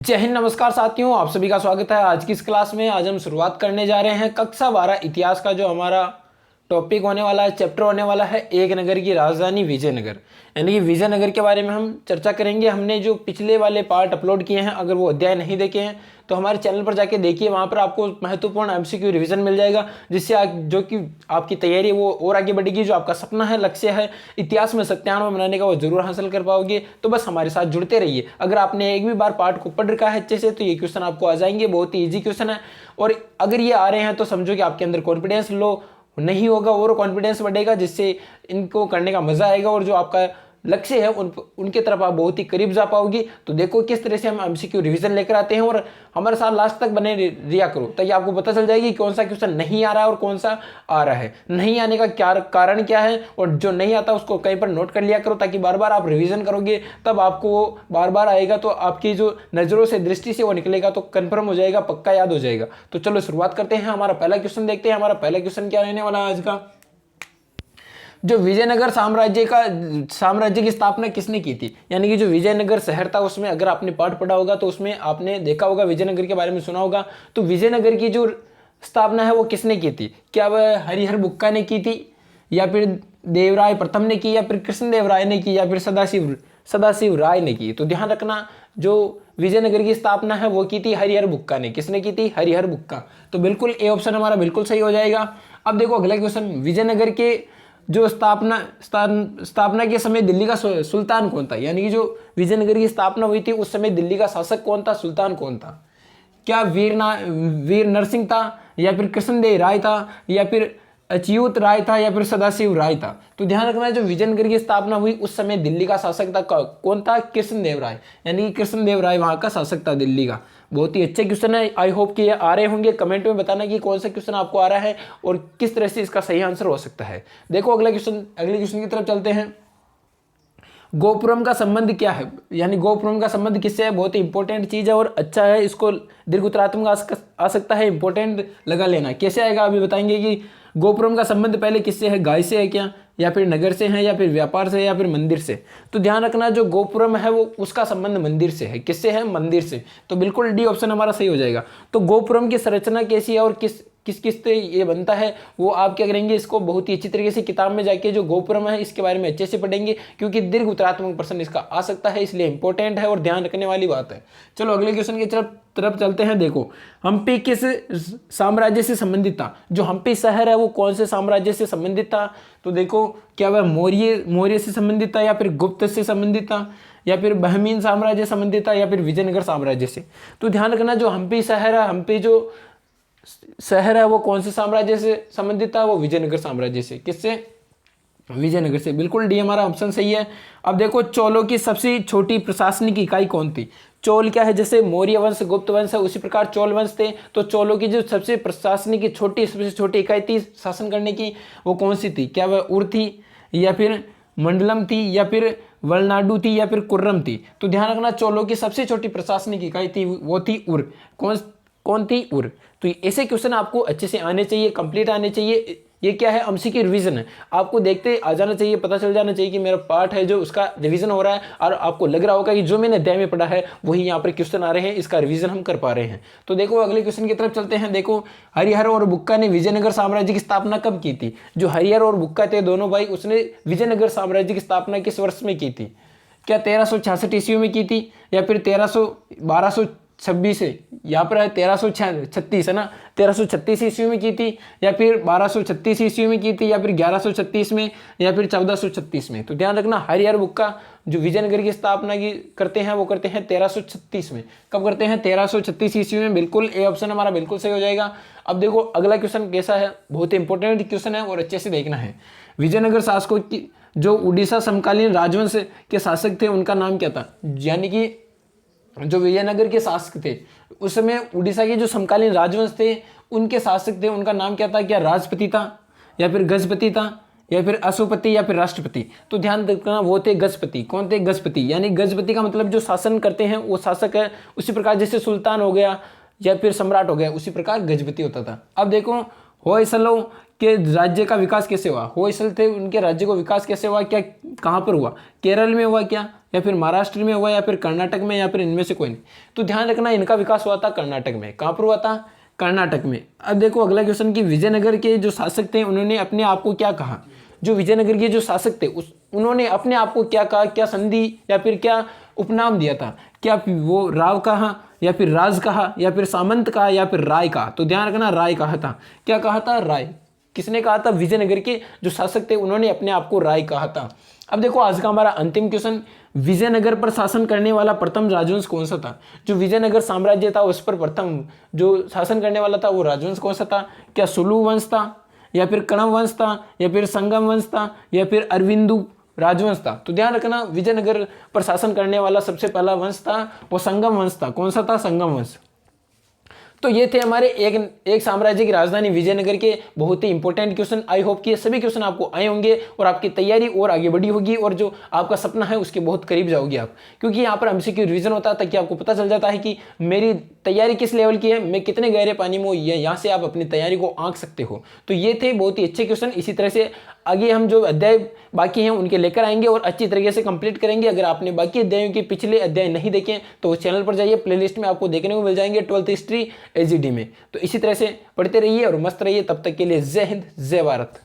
जय हिंद, नमस्कार साथियों, आप सभी का स्वागत है। आज की इस क्लास में आज हम शुरुआत करने जा रहे हैं कक्षा 12 इतिहास का जो हमारा टॉपिक होने वाला है, चैप्टर होने वाला है एक नगर की राजधानी विजयनगर। यानी कि विजयनगर के बारे में हम चर्चा करेंगे। हमने जो पिछले वाले पार्ट अपलोड किए हैं, अगर वो अध्याय नहीं देखे हैं तो हमारे चैनल पर जाके देखिए, वहाँ पर आपको महत्वपूर्ण एमसीक्यू रिवीजन मिल जाएगा, जिससे जो कि आपकी तैयारी है वो और आगे बढ़ेगी। जो आपका सपना है, लक्ष्य है इतिहास में 97 बनाने का, वो जरूर हासिल कर पाओगे। तो बस हमारे साथ जुड़ते रहिए। अगर आपने एक भी बार पार्ट को पढ़ रखा है अच्छे से तो ये क्वेश्चन आपको आ जाएंगे। बहुत ही ईजी क्वेश्चन है, और अगर ये आ रहे हैं तो समझो कि आपके अंदर कॉन्फिडेंस लो नहीं होगा और कॉन्फिडेंस बढ़ेगा, जिससे इनको करने का मजा आएगा और जो आपका लक्ष्य है उनके तरफ आप बहुत ही करीब जा पाओगे। तो देखो किस तरह से हम एमसीक्यू रिवीजन लेकर आते हैं, और हमारे साथ लास्ट तक बने रिया करो, ताकि आपको पता चल जाएगी कौन सा क्वेश्चन नहीं आ रहा है और कौन सा आ रहा है। नहीं आने का क्या कारण क्या है, और जो नहीं आता उसको कहीं पर नोट कर लिया करो, ताकि बार बार आप रिवीजन करोगे तब आपको वो बार बार आएगा, तो आपकी जो नजरों से दृष्टि से वो निकलेगा तो कंफर्म हो जाएगा, पक्का याद हो जाएगा। तो चलो शुरुआत करते हैं। हमारा पहला क्वेश्चन देखते हैं। हमारा पहला क्वेश्चन क्या रहने वाला है आज का। जो विजयनगर साम्राज्य की स्थापना किसने की थी, यानी कि जो विजयनगर शहर था, उसमें अगर आपने पाठ पढ़ा होगा तो उसमें आपने देखा होगा, विजयनगर के बारे में सुना होगा। तो विजयनगर की जो स्थापना है वो किसने की थी? क्या वह हरिहर बुक्का ने की थी, या फिर देवराय प्रथम ने की, या फिर कृष्णदेव राय ने की, या फिर सदाशिव राय ने की? तो ध्यान रखना, जो विजयनगर की स्थापना है वो की थी हरिहर बुक्का ने। किसने की थी? हरिहर बुक्का। तो बिल्कुल ए ऑप्शन हमारा बिल्कुल सही हो जाएगा। अब देखो अगला क्वेश्चन। विजयनगर के जो स्थापना के समय दिल्ली का सुल्तान कौन था, यानी कि जो विजयनगर की स्थापना हुई थी उस समय दिल्ली का शासक कौन था, सुल्तान कौन था? क्या वीर नरसिंह था, या फिर कृष्णदेव राय था, या फिर अच्युत राय था, या फिर सदाशिव राय था? तो ध्यान रखना, जो विजयनगर की स्थापना हुई उस समय दिल्ली का शासक था कौन था? कृष्णदेव राय। यानी कि कृष्णदेव राय वहां का शासक था दिल्ली का। बहुत ही अच्छे क्वेश्चन है। आई होप कि ये आ रहे होंगे। कमेंट में बताना कि कौन सा क्वेश्चन आपको आ रहा है और किस तरह से इसका सही आंसर हो सकता है। देखो अगले क्वेश्चन की तरफ चलते हैं। गोपुरम का संबंध क्या है, यानी गोपुरम का संबंध किससे है? बहुत ही इंपॉर्टेंट चीज है और अच्छा है। इसको दीर्घ उत्तरात्मक आ सकता है, इंपॉर्टेंट लगा लेना। कैसे आएगा अभी बताएंगे कि गोपुरम का संबंध पहले किससे है? गाय से है क्या, या फिर नगर से है, या फिर व्यापार से, या फिर मंदिर से? तो ध्यान रखना, जो गोपुरम है वो उसका संबंध मंदिर से है। किससे है? मंदिर से। तो बिल्कुल डी ऑप्शन हमारा सही हो जाएगा। तो गोपुरम की संरचना कैसी है और किस से ये बनता है, वो आप क्या करेंगे, इसको बहुत ही अच्छी तरीके से किताब में जाके जो गोपुरम है इसके बारे में अच्छे से पढ़ेंगे, क्योंकि दीर्घ उत्तरात्मक प्रश्न इसका आ सकता है, इसलिए इंपॉर्टेंट है और ध्यान रखने वाली बात है। चलो अगले क्वेश्चन की तरफ चलते हैं। देखो, हम्पी किस साम्राज्य से संबंधित था? जो हम्पी शहर है वो कौन से साम्राज्य से संबंधित था? तो देखो, क्या वह मौर्य से संबंधित था, या फिर गुप्त से संबंधित था, या फिर बहमीन साम्राज्य संबंधित था, या फिर विजयनगर साम्राज्य से? तो ध्यान रखना, जो हम्पी शहर है, हम्पी जो शहर है वो कौन से साम्राज्य से संबंधित था? वो विजयनगर साम्राज्य से। किससे? विजयनगर से। बिल्कुल डी हमारा ऑप्शन सही है। अब देखो, चोलों की सबसे छोटी प्रशासनिक इकाई कौन थी? चोल क्या है? जैसे मौर्य वंश गुप्त वंश है, उसी प्रकार चोल वंश थे। तो चोलों की जो सबसे प्रशासनिक सबसे छोटी इकाई थी शासन करने की, वो कौन सी थी? क्या वह उर थी, या फिर मंडलम थी, या फिर वलनाडु थी, या फिर कुर्रम थी? तो ध्यान रखना, चोलों की सबसे छोटी प्रशासनिक इकाई थी वो थी उर। कौन थी? उर। तो ऐसे क्वेश्चन आपको अच्छे से आने चाहिए, कंप्लीट आने चाहिए। ये क्या है? एमसीक्यू रिवीजन है। आपको देखते आ जाना चाहिए, पता चल जाना चाहिए कि मेरा पार्ट है जो उसका रिवीजन हो रहा है, और आपको लग रहा होगा कि जो मैंने अध्याय में पढ़ा है वही यहाँ पर क्वेश्चन आ रहे हैं, इसका रिवीजन हम कर पा रहे हैं। तो देखो अगले क्वेश्चन की तरफ चलते हैं। देखो, हरिहर और बुक्का ने विजयनगर साम्राज्य की स्थापना कब की थी? जो हरिहर और बुक्का थे दोनों भाई, उसने विजयनगर साम्राज्य की स्थापना किस वर्ष में की थी? क्या 1366 ईस्वी में की थी, या फिर 1236 है, यहाँ पर है 1336 है ना, 1336 ईस्वी में की थी, या फिर 1236 ईस्वी में की थी, या फिर 1136 में, या फिर 1436 में? तो ध्यान रखना, हरिहर बुक्का जो विजयनगर की स्थापना की करते हैं वो करते हैं 1336 में। कब करते हैं? 1336 ईस्वी में। बिल्कुल ए ऑप्शन हमारा बिल्कुल सही हो जाएगा। अब देखो अगला क्वेश्चन कैसा है, बहुत ही इंपॉर्टेंट क्वेश्चन है और अच्छे से देखना है। विजयनगर शासकों की जो उड़ीसा समकालीन राजवंश के शासक थे उनका नाम क्या था? यानी कि जो विजयनगर के शासक थे उस समय उड़ीसा के जो समकालीन राजवंश थे उनके शासक थे, उनका नाम क्या था? क्या राजपति था, या फिर गजपति था, या फिर अशोपति, या फिर राष्ट्रपति? तो ध्यान रखना, वो थे गजपति। कौन थे? गजपति। यानी गजपति का मतलब जो शासन करते हैं वो शासक है। उसी प्रकार जैसे सुल्तान हो गया या फिर सम्राट हो गया, उसी प्रकार गजपति होता था। अब देखो, होयसलों के राज्य का विकास कैसे हुआ? होयसल थे, उनके राज्य को विकास कैसे हुआ? क्या कहाँ पर हुआ? केरल में हुआ क्या, या फिर महाराष्ट्र में हुआ, या फिर कर्नाटक में, या फिर इनमें से कोई नहीं? तो ध्यान रखना, इनका विकास हुआ था कर्नाटक में। कहाँ पर हुआ था? कर्नाटक में। अब देखो अगला क्वेश्चन कि विजयनगर के जो शासक थे उन्होंने अपने आप को क्या कहा? जो विजयनगर के जो शासक थे उन्होंने अपने आप को क्या कहा? क्या संधि या फिर क्या उपनाम दिया था? क्या वो राव कहा, या फिर राज कहा, या फिर सामंत कहा, या फिर राय कहा? तो ध्यान रखना, राय कहा था। क्या कहा था? राय। किसने कहा था? विजयनगर के जो शासक थे उन्होंने अपने आप को राय कहा था। अब देखो आज का हमारा अंतिम क्वेश्चन, विजयनगर पर शासन करने वाला प्रथम राजवंश कौन सा था? जो विजयनगर साम्राज्य था उस पर प्रथम जो शासन करने वाला था वो राजवंश कौन सा था? क्या सुलु वंश था, या फिर कणव वंश था, या फिर संगम वंश था, या फिर अरविंदु राजवंश था? तो ध्यान रखना, विजयनगर पर शासन करने वाला सबसे पहला वंश था वो संगम वंश था। कौन सा था? संगम वंश। तो ये थे हमारे एक साम्राज्य की राजधानी विजयनगर के बहुत ही इंपॉर्टेंट क्वेश्चन। आई होप कि ये सभी क्वेश्चन आपको आए होंगे और आपकी तैयारी और आगे बढ़ी होगी और जो आपका सपना है उसके बहुत करीब जाओगे आप, क्योंकि यहाँ पर एमसीक्यू रिवीजन होता है ताकि आपको पता चल जाता है कि मेरी तैयारी किस लेवल की है, मैं कितने गहरे पानी में हूँ, यहाँ से आप अपनी तैयारी को आंक सकते हो। तो ये थे बहुत ही अच्छे क्वेश्चन। इसी तरह से आगे हम जो अध्याय बाकी हैं उनके लेकर आएंगे और अच्छी तरीके से कंप्लीट करेंगे। अगर आपने बाकी अध्यायों के पिछले अध्याय नहीं देखे तो उस चैनल पर जाइए, प्लेलिस्ट में आपको देखने को मिल जाएंगे 12th हिस्ट्री एजीडी में। तो इसी तरह से पढ़ते रहिए और मस्त रहिए। तब तक के लिए जय हिंद, जय भारत।